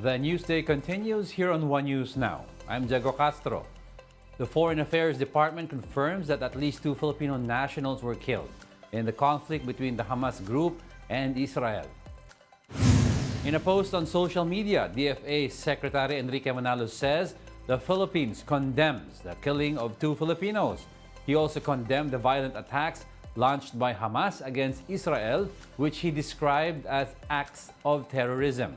The Newsday continues here on One News Now. I'm Jago Castro. The Foreign Affairs Department confirms that at least 2 Filipino nationals were killed in the conflict between the Hamas group and Israel. In a post on social media, DFA Secretary Enrique Manalo says the Philippines condemns the killing of 2 Filipinos. He also condemned the violent attacks launched by Hamas against Israel, which he described as acts of terrorism.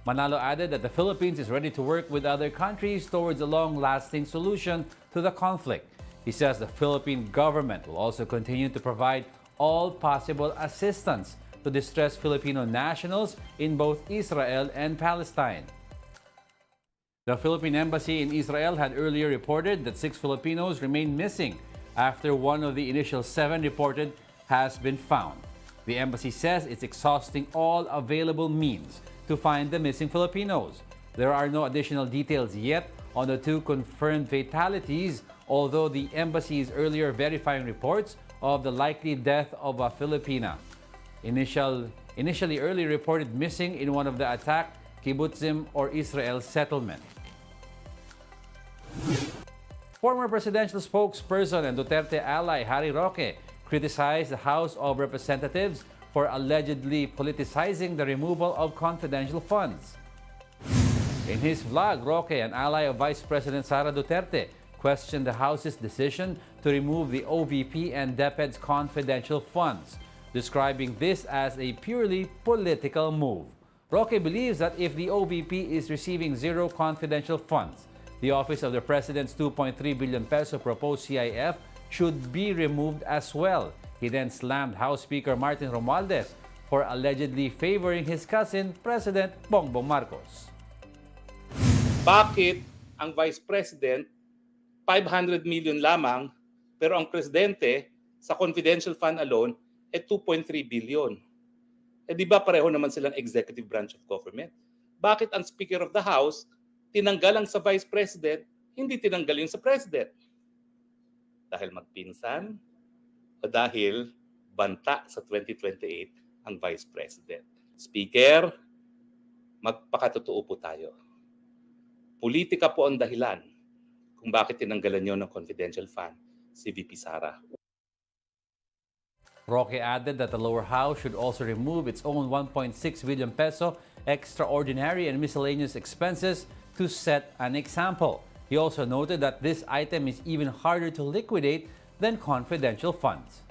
Manalo added that the Philippines is ready to work with other countries towards a long-lasting solution to the conflict. He says the Philippine government will also continue to provide all possible assistance to distressed Filipino nationals in both Israel and Palestine. The Philippine Embassy in Israel had earlier reported that 6 Filipinos remain missing after one of the initial 7 reported has been found. The embassy says it's exhausting all available means to find the missing Filipinos. There are no additional details yet on the 2 confirmed fatalities, although the embassy is earlier verifying reports of the likely death of a Filipina. Initially early reported missing in one of the attacked kibbutzim or Israel settlement. Former presidential spokesperson and Duterte ally Harry Roque criticized the House of Representatives for allegedly politicizing the removal of confidential funds. In his vlog, Roque, an ally of Vice President Sara Duterte, questioned the House's decision to remove the OVP and DepEd's confidential funds, describing this as a purely political move. Roque believes that if the OVP is receiving 0 confidential funds, the Office of the President's 2.3 billion peso proposed CIF should be removed as well. He then slammed House Speaker Martin Romualdez for allegedly favoring his cousin, President Bongbong Marcos. Bakit ang Vice President 500 million lamang pero ang Presidente sa confidential fund alone ay 2.3 billion? Eh di ba pareho naman silang executive branch of government? Bakit ang Speaker of the House tinanggal ang sa Vice President, hindi tinanggal yung sa President? Dahil magpinsan o dahil banta sa 2028 ang Vice President? Speaker, magpakatotoo po tayo. Politika po ang dahilan kung bakit tinanggalan nyo ng confidential fund si VP Sara. Roque added that the lower house should also remove its own 1.6 billion peso extraordinary and miscellaneous expenses to set an example. He also noted that this item is even harder to liquidate than confidential funds.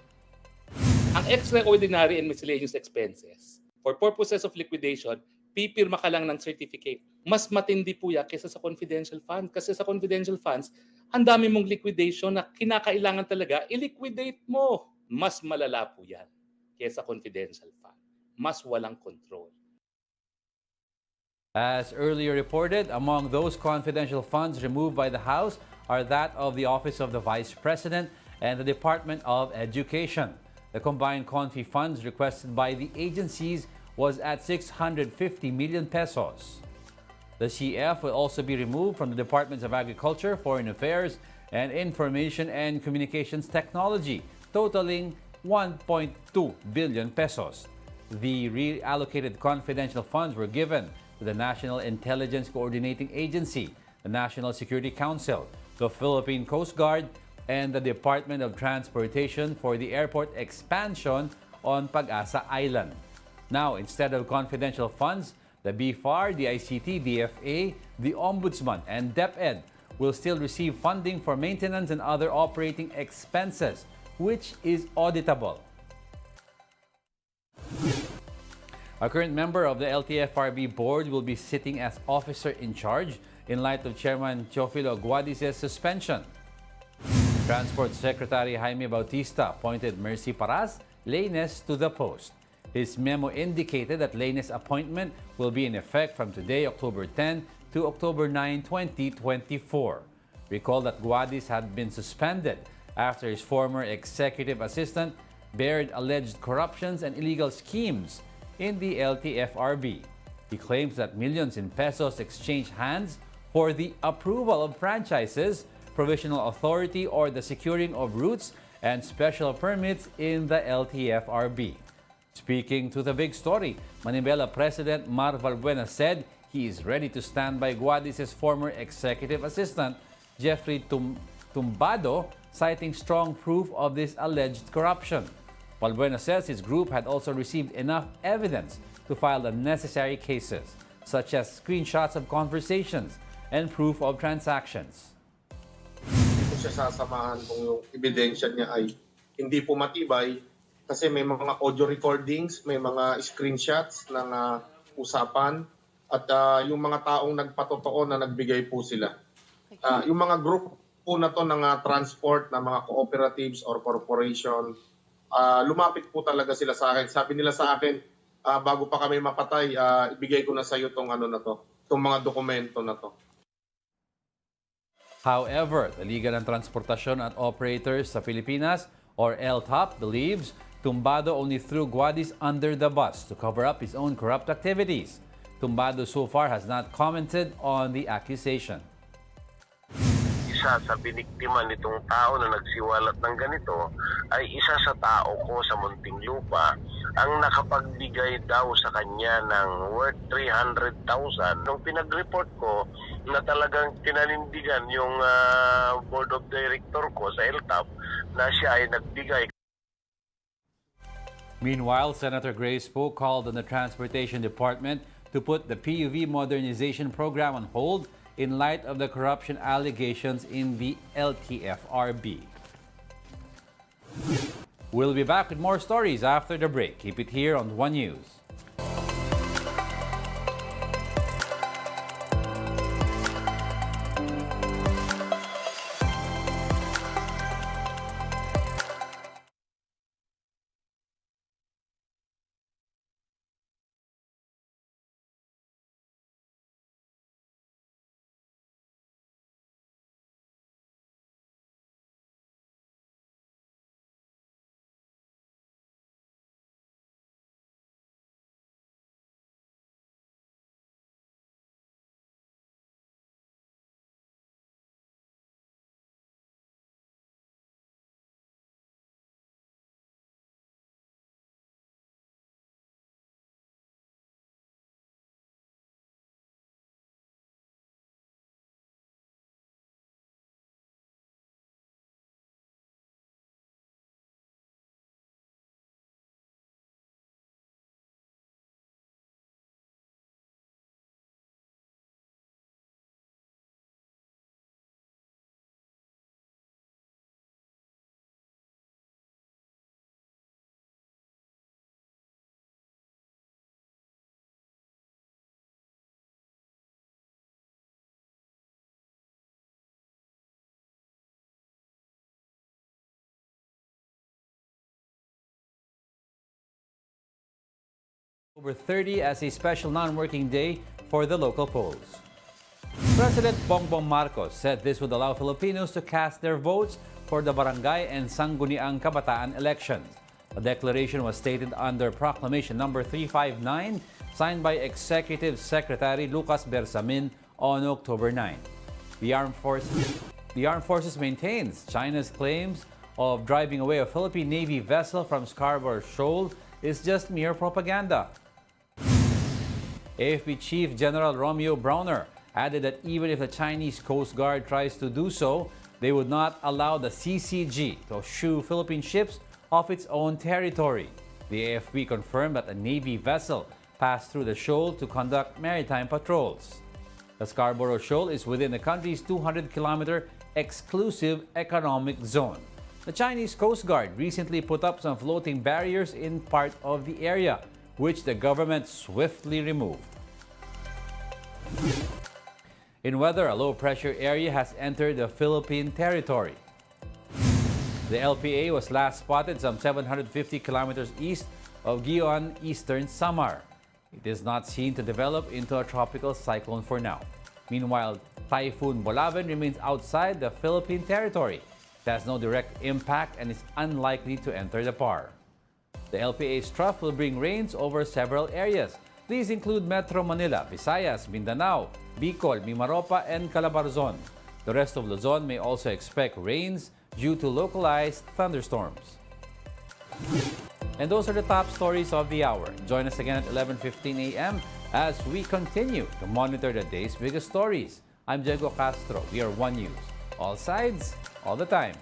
Ang extraordinary and miscellaneous expenses, for purposes of liquidation, pipirma ka lang ng certificate. Mas matindi po yan kaysa sa confidential fund. Kasi sa confidential funds, ang dami mong liquidation na kinakailangan talaga, i-liquidate mo. Mas malala po yan kaysa confidential fund. Mas walang control. As earlier reported, among those confidential funds removed by the House are that of the Office of the Vice President and the Department of Education. The combined confi funds requested by the agencies was at 650 million pesos. The CF will also be removed from the Departments of Agriculture, Foreign Affairs, and Information and Communications Technology, totaling 1.2 billion pesos. The reallocated confidential funds were given to the National Intelligence Coordinating Agency, the National Security Council, the Philippine Coast Guard, and the Department of Transportation for the airport expansion on Pag-asa Island. Now, instead of confidential funds, the BFAR, the ICT, DFA, the Ombudsman, and DepEd will still receive funding for maintenance and other operating expenses, which is auditable. A current member of the LTFRB board will be sitting as officer in charge in light of Chairman Teofilo Guadiz's suspension. Transport Secretary Jaime Bautista appointed Mercy Paras Lainez to the post. His memo indicated that Lainez's appointment will be in effect from today, October 10 to October 9, 2024. Recall that Guadiz had been suspended after his former executive assistant bared alleged corruptions and illegal schemes in the LTFRB. He claims that millions in pesos exchanged hands for the approval of franchises, provisional authority, or the securing of routes and special permits in the LTFRB. Speaking to The Big Story, Manibela President Mar Valbuena said he is ready to stand by Guadis' former executive assistant, Jeffrey Tumbado, citing strong proof of this alleged corruption. Balbuena says his group had also received enough evidence to file the necessary cases, such as screenshots of conversations and proof of transactions. Hindi ko siya sasamahan kung yung ebidensya niya ay hindi po matibay kasi may mga audio recordings, may mga screenshots ng usapan at yung mga taong nagpatotoo na nagbigay po sila. Yung mga group po na to ng transport na mga cooperatives or corporation, lumapit po talaga sila sa akin. Sabi nila sa akin, bago pa kami mapatay, ibigay ko na sa iyo tong itong mga dokumento na to. However, the Liga ng Transportasyon at Operators sa Pilipinas, or LTFRB, believes Tumbado only threw Guadis under the bus to cover up his own corrupt activities. Tumbado so far has not commented on the accusation. Isa sa biniktima nitong tao na nagsiwalat ng ganito ay isa sa tao ko sa Muntinlupa ang nakapagbigay daw sa kanya ng worth 300,000. Nung pinag-report ko na talagang tinanindigan yung board of director ko sa LTFRB na siya ay nagbigay. Meanwhile, Senator Grace Poe called on the Transportation Department to put the PUV modernization program on hold in light of the corruption allegations in the LTFRB. We'll be back with more stories after the break. Keep it here on One News. October 30 as a special non-working day for the local polls. President Bongbong Marcos said this would allow Filipinos to cast their votes for the barangay and Sangguniang Kabataan elections. The declaration was stated under Proclamation number 359, signed by Executive Secretary Lucas Bersamin on October 9. The Armed Forces maintains China's claims of driving away a Philippine Navy vessel from Scarborough Shoal is just mere propaganda. AFP Chief General Romeo Browner added that even if the Chinese Coast Guard tries to do so, they would not allow the CCG to shoo Philippine ships off its own territory. The AFP confirmed that a Navy vessel passed through the shoal to conduct maritime patrols. The Scarborough Shoal is within the country's 200-kilometer exclusive economic zone. The Chinese Coast Guard recently put up some floating barriers in part of the area, which the government swiftly removed. In weather, a low-pressure area has entered the Philippine territory. The LPA was last spotted some 750 kilometers east of Guion, eastern Samar. It is not seen to develop into a tropical cyclone for now. Meanwhile, Typhoon Bolaven remains outside the Philippine territory. It has no direct impact and is unlikely to enter the PAR. The LPA's trough will bring rains over several areas. These include Metro Manila, Visayas, Mindanao, Bicol, Mimaropa, and Calabarzon. The rest of Luzon may also expect rains due to localized thunderstorms. And those are the top stories of the hour. Join us again at 11:15 a.m. as we continue to monitor the day's biggest stories. I'm Diego Castro. We are One News. All sides, all the time.